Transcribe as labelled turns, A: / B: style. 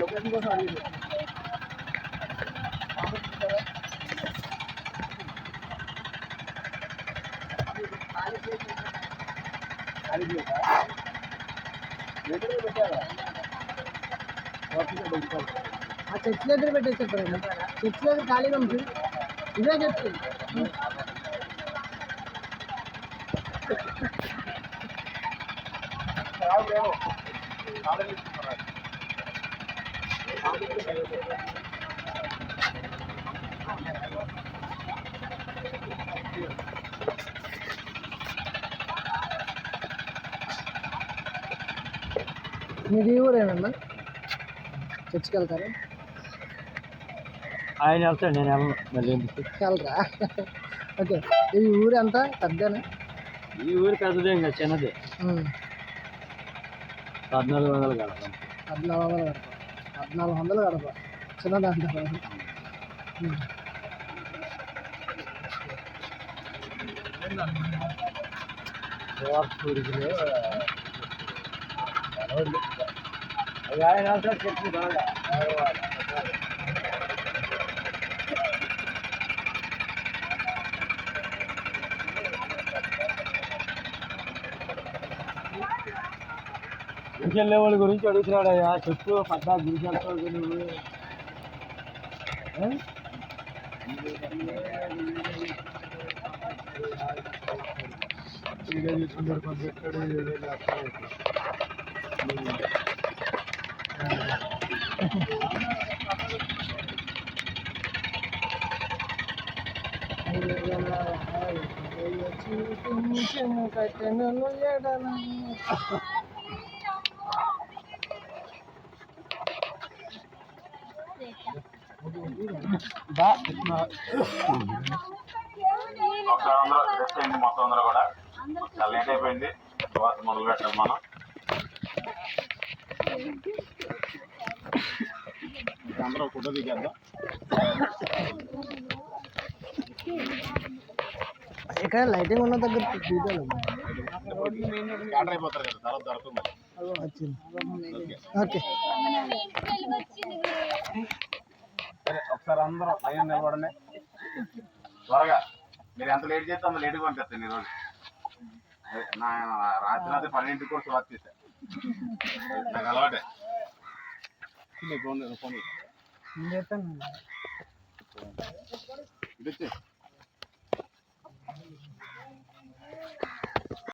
A: Location కోసం అడిగింది. ఆ చర్చ్ దగ్గర పెట్టేసి చెప్పండి. చర్చ్ దగ్గర ఖాళీగా ఉంది. ఇదే చెప్తుంది. మీది ఊరేనన్నా? చర్చికి వెళ్తారా?
B: ఆయన వెళ్తాడు, నేను వెళ్ళను. మళ్ళీ
A: వెళ్ళరా? ఓకే. ఈ ఊరు ఎంత పెద్దనా?
B: ఈ ఊరు పెద్దదే, ఇంకా చిన్నదే. 1400 గడప.
A: 1400 గడప చిన్నదంట.
B: ఆయన వెళ్తాడు చర్చి బాగా. గుడికెళ్ళే వాళ్ళ గురించి అడుగుతున్నాడు. అయ్యా చెప్పు, 14 గుడికి వెళ్తావు నువ్వు.
C: మొత్తం అందరూ కూడా చాలా లేట్ అయిపోయింది. తర్వాత మొదలు పెట్టాలి మనం. అందరూ ఫోటో దిగేద్దాం.
A: ఇక్కడ లైటింగ్ ఉన్న దగ్గర
C: ఆర్డర్ అయిపోతారు కదా, తర్వాత దొరకదు.
A: ఓకే.
C: సరే, ఒకసారి అందరూ లైన్ నిలబడండి త్వరగా. మీరు ఎంత లేట్ చేస్తే అంత లేట్గా పంపిస్తాను ఈరోజు. నా రాత్రి 12 కూడా వర్క్ చేశాను. నాకు అలవాటే. ఫోన్ ఇది